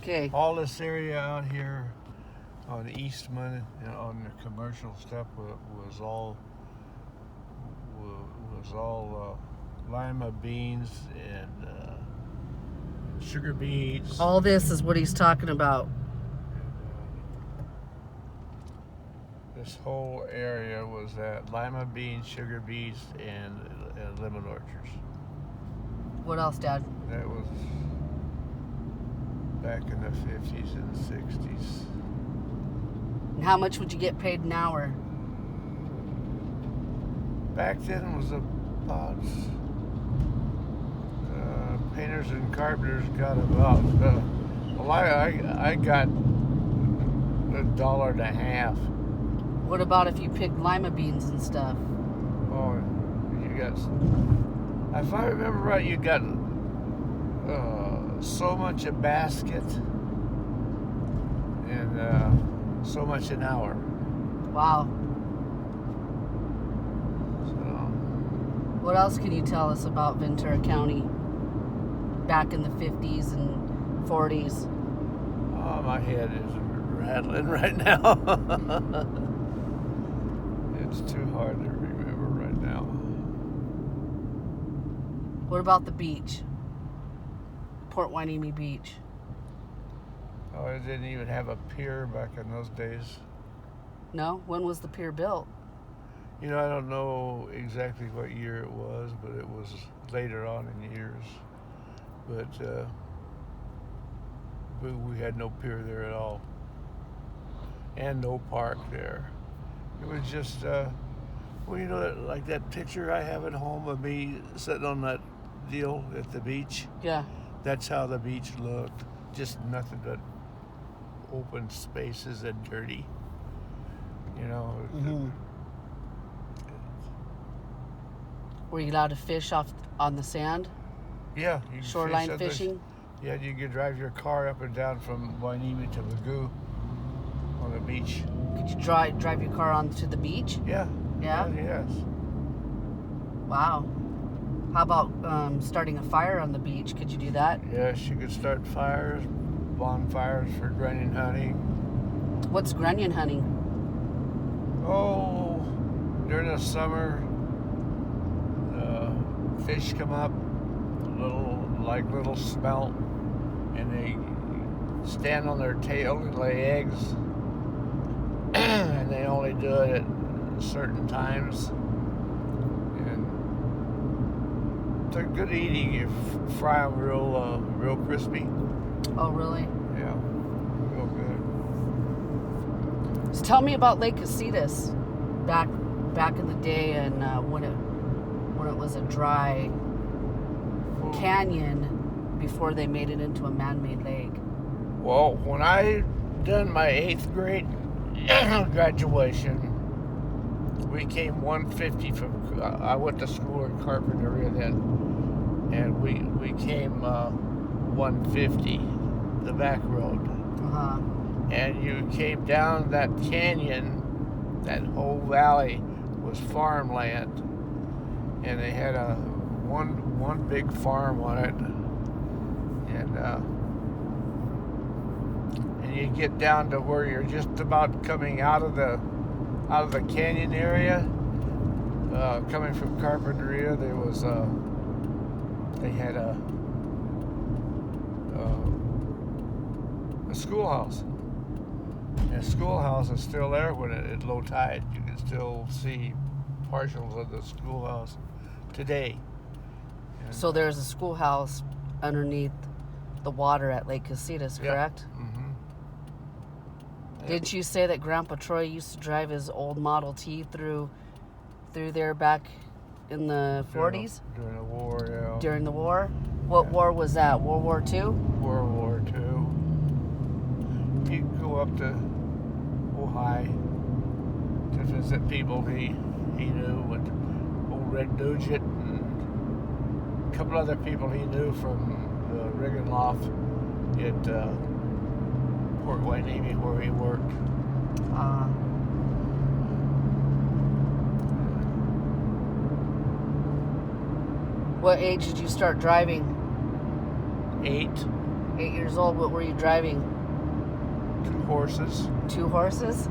Okay. All this area out here on Eastman, on the commercial stuff, was all lima beans and sugar beets. All this is what he's talking about. This whole area was that lima beans, sugar beets, and lemon orchards. What else, Dad? That was back in the 50s and 60s. And how much would you get paid an hour? Back then it was about painters and carpenters got about I got $1.50. What about if you picked lima beans and stuff? Oh, you got, if I remember right, you got so much a basket and so much an hour. Wow. So, What else can you tell us about Ventura County back in the 50s and 40s? oh, my head is rattling right now. It's too hard to remember right now. What about the beach? Port Hueneme Beach. Oh, it didn't even have a pier back in those days. No? When was the pier built? I don't know exactly what year it was, but it was later on in years. But we had no pier there at all. And no park there. It was just, like that picture I have at home of me sitting on that deal at the beach. Yeah. That's how the beach looked. Just nothing but open spaces and dirty. Mm-hmm. Were you allowed to fish off on the sand? Yeah. You could Shoreline fish fishing? Yeah, you could drive your car up and down from Hueneme to Magoo on the beach. Could you drive your car onto the beach? Yeah. Yeah? Yes. Wow. How about starting a fire on the beach? Could you do that? Yes, you could start fires, bonfires for grunion hunting. What's grunion hunting? Oh, during the summer, fish come up, little smelt, and they stand on their tail and lay eggs, and they only do it at certain times. And they're good eating. You fry them real crispy. Oh, really? Yeah, real good. So tell me about Lake Casitas back in the day, and when it was a dry canyon before they made it into a man-made lake. Well, when I done my 8th grade graduation, we came 150 from. I went to school in Carpinteria then, and we came 150, the back road. Uh-huh. And you came down that canyon. That whole valley was farmland, and they had one big farm on it, and you get down to where you're just about coming out of the canyon area, coming from Carpinteria. They had a schoolhouse. And the schoolhouse is still there when at low tide. You can still see partials of the schoolhouse today. And So there's a schoolhouse underneath the water at Lake Casitas, correct? Yeah. Mm-hmm. Didn't you say that Grandpa Troy used to drive his old Model T through there back in the 40s? During the war, yeah. During the war? What war was that? World War II? World War II. You can go up to Ojai to visit people he knew, and old Red Nugent and a couple other people he knew from the rigging loft at Port Hueneme where he worked. What age did you start driving? 8. 8 years old. What were you driving? 2 horses. 2 horses?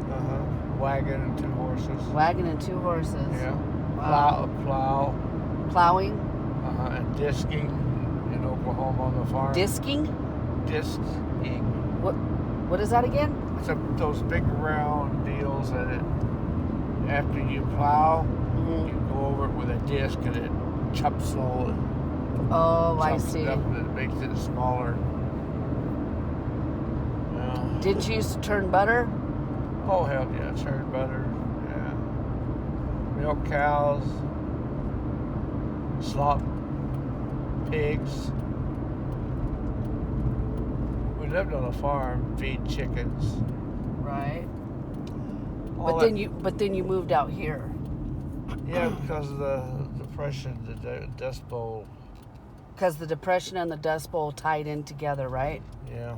Wagon and 2 horses. Wagon and 2 horses. Yeah. Wow. Plow. Plowing? And disking in Oklahoma on the farm. Disking? Disking. What is that again? It's those big round deals that after you plow, you go over it with a disc and it chops all. Oh, I see. It up and it makes it smaller. Didn't you used to turn butter? Oh, hell yeah. Churned butter. Yeah. Milk cows. Slop pigs. We lived on a farm, feed chickens. Right. But then you moved out here. Yeah, because of the Depression, the Dust Bowl. Because the Depression and the Dust Bowl tied in together, right? Yeah.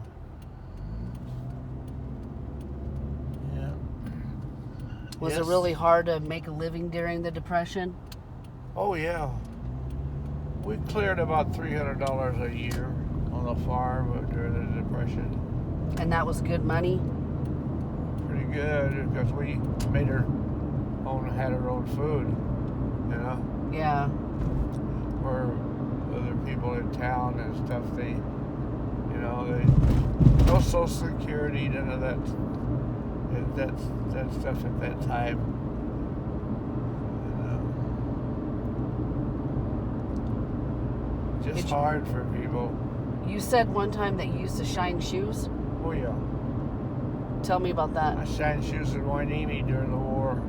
Was it really hard to make a living during the Depression? Oh, yeah. We cleared about $300 a year on the farm during the Depression. And that was good money? Pretty good, because we had our own food, you know? Yeah. Where other people in town and stuff, no Social Security, none of that stuff at that time. Just hard for people. You said one time that you used to shine shoes? Oh, yeah. Tell me about that. I shined shoes in Hueneme during the war.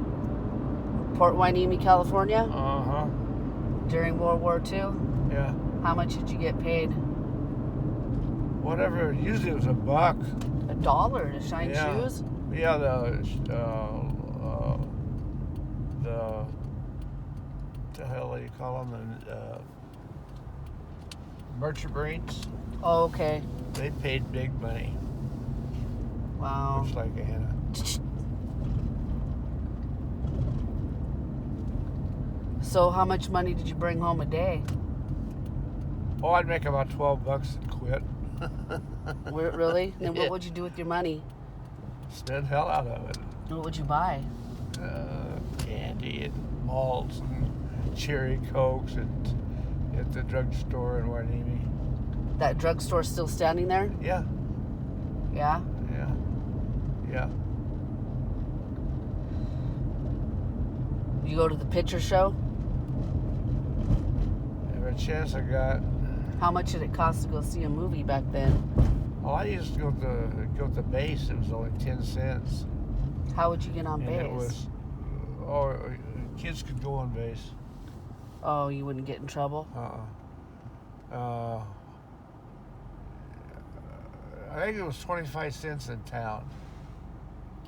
Port Hueneme, California? Uh-huh. During World War II? Yeah. How much did you get paid? Whatever. Usually it was $1. $1 to shine shoes? Yeah, the hell do you call them? Merchant Marines. Oh, okay. They paid big money. Wow. Looks like Anna. So how much money did you bring home a day? Oh, I'd make about $12 and quit. Really? Then what would you do with your money? Spend hell out of it. What would you buy? Candy and malts and cherry cokes at the drugstore in Hueneme. That drugstore still standing there? Yeah. Yeah? Yeah. You go to the picture show? Every chance I got. How much did it cost to go see a movie back then? Well, I used to go to the base. It was only 10 cents. How would you get on base? It was, kids could go on base. Oh, you wouldn't get in trouble? I think it was 25 cents in town.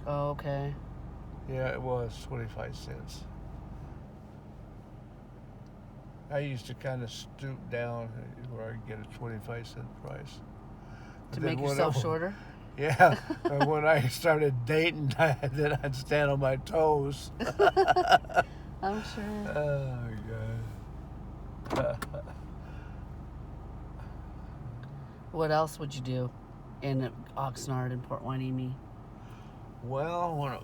Oh, okay. Yeah, it was 25 cents. I used to kind of stoop down where I could get a 25-cent price. To make yourself shorter? Yeah. And when I started dating, then I'd stand on my toes. I'm sure. Oh, my God. What else would you do in Oxnard and Port Hueneme? Well, when I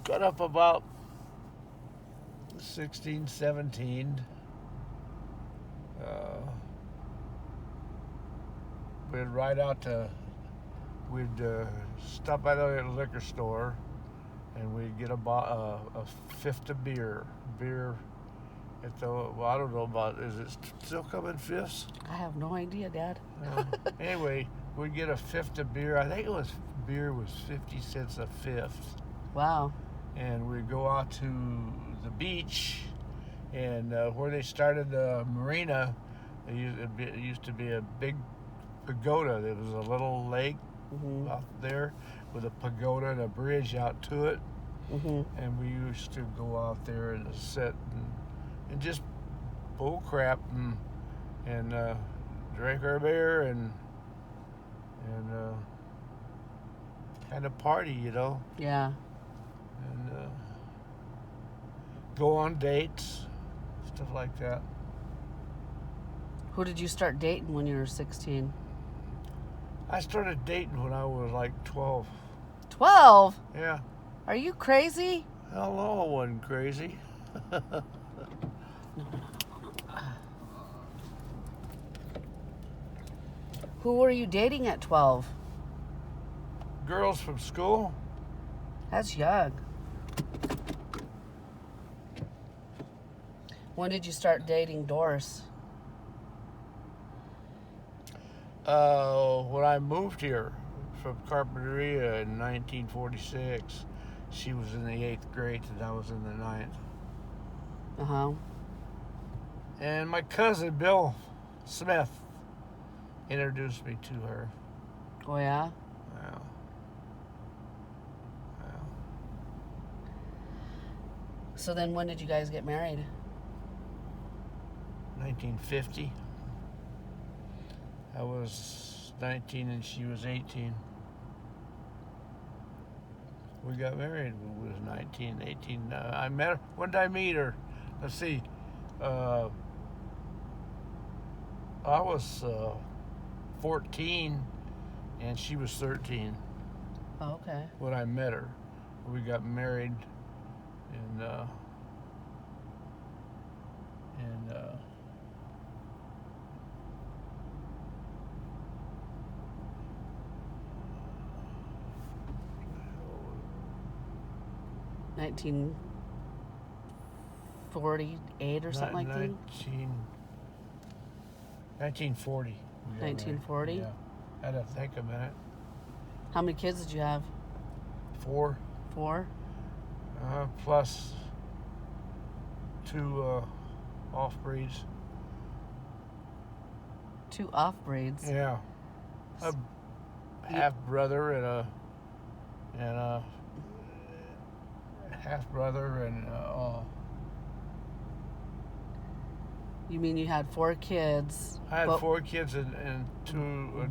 got up about 16, 17, we'd stop by the liquor store and we'd get a fifth of beer at the, I don't know is it still come in fifths? I have no idea, Dad. Anyway, we'd get a fifth of beer. I think beer was 50 cents a fifth. Wow. And we'd go out to the beach, and where they started the marina, it used to be a big pagoda. There was a little lake out there with a pagoda and a bridge out to it. And we used to go out there and sit and just bull crap and drink our beer and kind of party, Yeah. and go on dates, stuff like that. Who did you start dating when you were 16? I started dating when I was like 12. 12? Yeah. Are you crazy? Hell no, I wasn't crazy. Who were you dating at 12? Girls from school. That's young. When did you start dating Doris? When I moved here from Carpinteria in 1946, she was in the 8th grade and I was in the 9th. Uh-huh. And my cousin, Bill Smith, introduced me to her. Oh, yeah? Yeah. Yeah. So then when did you guys get married? 1950. I was 19 and she was 18. We got married when we was 19, 18. I met her. When did I meet her? Let's see. I was 14 and she was 13 Oh, okay. when I met her. We got married in 1948 or something like that? 1940. 1940? Yeah. I had to think a minute. How many kids did you have? 4. 4? Plus 2 off-breeds. 2 off-breeds? Yeah. A half-brother and a half-brother and You mean you had 4 kids? I had 4 kids and 2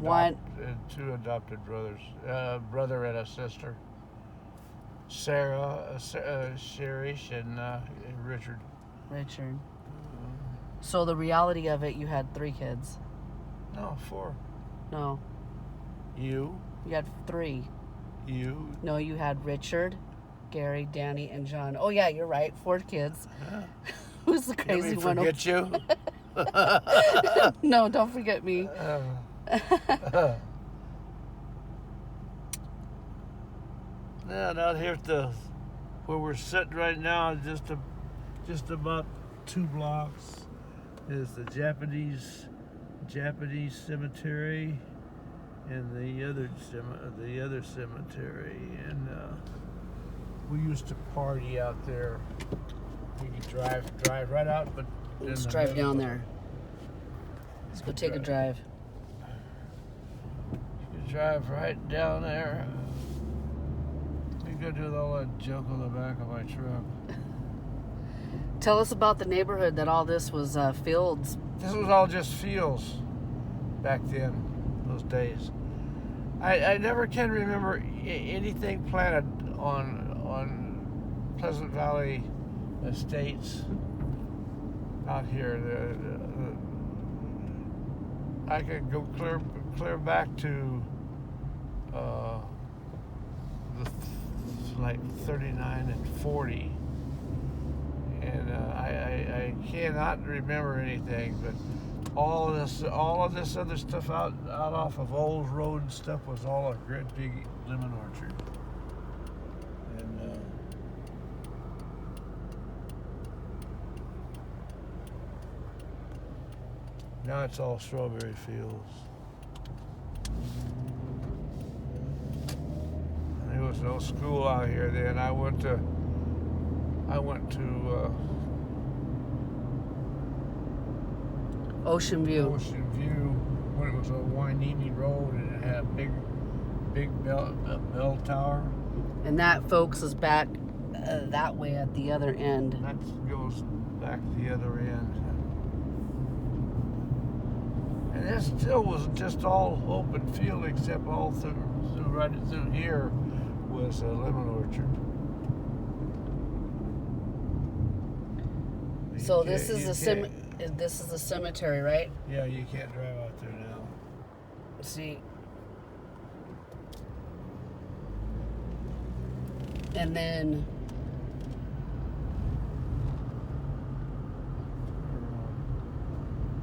two adopted brothers. Brother and a sister. Sarah, Sherish, and Richard. Richard. So the reality of it, you had 3 kids. No, 4. No. You. You had 3. You. No, you had Richard, Gary, Danny, and John. Oh yeah, you're right. 4 kids. Yeah. Who's the crazy one? Forget you? No, don't forget me. Yeah, out here at where we're sitting right now, just about 2 blocks is the Japanese cemetery and the other cemetery, and we used to party out there. We could drive right out, but Let's drive down there. Let's go take a drive. You could drive right down there. You could do all that junk on the back of my truck. Tell us about the neighborhood that all this was fields. This was all just fields back then, those days. I never can remember anything planted on Pleasant Valley Estates out here. I could go clear back to like 39 and 40, and I cannot remember anything, but all of this other stuff out off of Old Road and stuff was all a great big lemon orchard. And now it's all strawberry fields. There was no school out here then. I went to Ocean View. Ocean View when it was a Windini Road and it had a big bell tower. And that, folks, is back that way at the other end. That goes back to the other end. And this still was just all open field except all right through here was a lemon orchard. So this is a cemetery, right? Yeah, you can't drive out there now. See, And then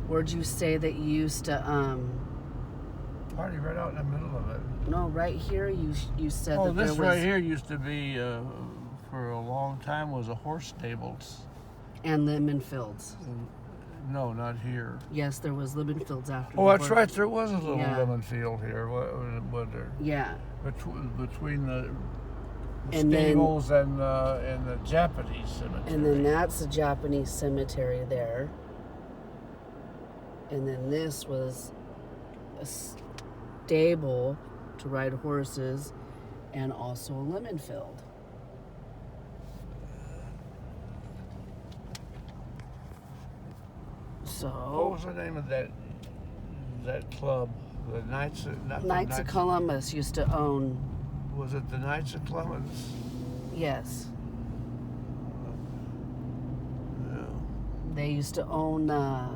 where'd you say that you used to Party right out in the middle of it. no, right here you said Oh, that there this was right here used to be, for a long time, was a horse stables. and lemon fields. No, not here. Yes, there was lemon fields after. Oh, the that's horse- right. There was a little Yeah. lemon field here. Was there? Yeah. Between the And then- stables and the Japanese cemetery. And then that's the Japanese cemetery there. And then this was a stable to ride horses and also a lemon field. What So, was the name of that club? The Knights. Not the Knights of Columbus used to own, Was it the Knights of Columbus? yes, Yeah. they used to own the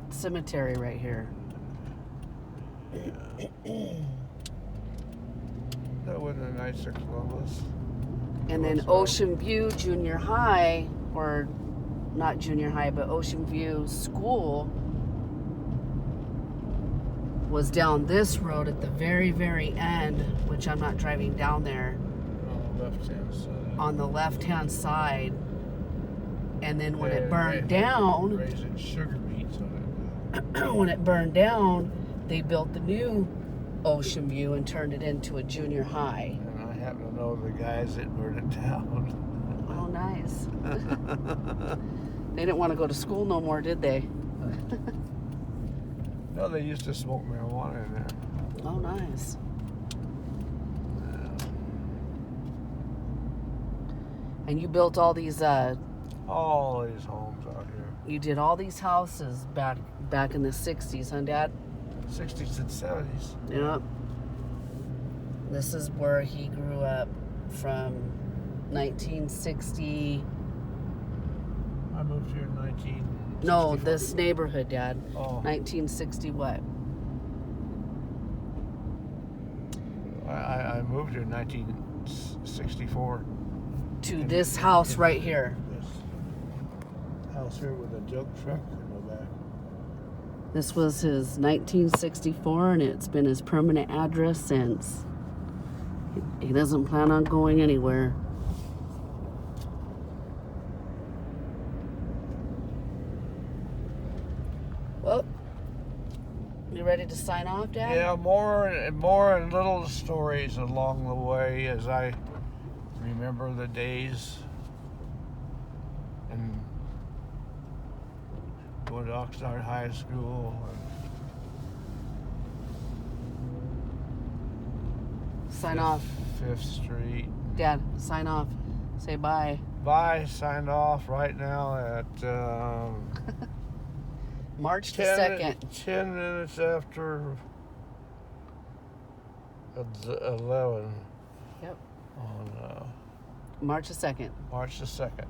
cemetery right here. That wasn't the Knights of Columbus. And then What's that? Ocean View Junior High, or not junior high, but Ocean View School was down this road at the very, very end, which I'm not driving down there, On the left-hand side. on the left-hand side. And then when it Yeah, burned they- down, raising sugar beets on it. when it burned down, they built the new Ocean View and turned it into a junior high. And I happen to know the guys that burned it down. Oh, nice. They didn't want to go to school no more, did they? No, they used to smoke marijuana in there. Oh, nice. And you built all these, All these homes out here. you did all these houses back in the 60s, huh, Dad? 60s and 70s. Yep. This is where he grew up from 1960. I moved here in 1964. No, this neighborhood, Dad. Oh, 1960 what? I moved here in 1964. To this house right here. This house here with a junk truck in the back. This was his 1964, and it's been his permanent address since. He doesn't plan on going anywhere. Well, you ready to sign off, Dad? Yeah, more and little stories along the way as I remember the days and going to Oxnard High School. Sign off. 5th Street. Dad, sign off. Say bye. Bye. Signed off right now at March the 2nd. 10 minutes after 11 Yep. on March the 2nd. March the 2nd.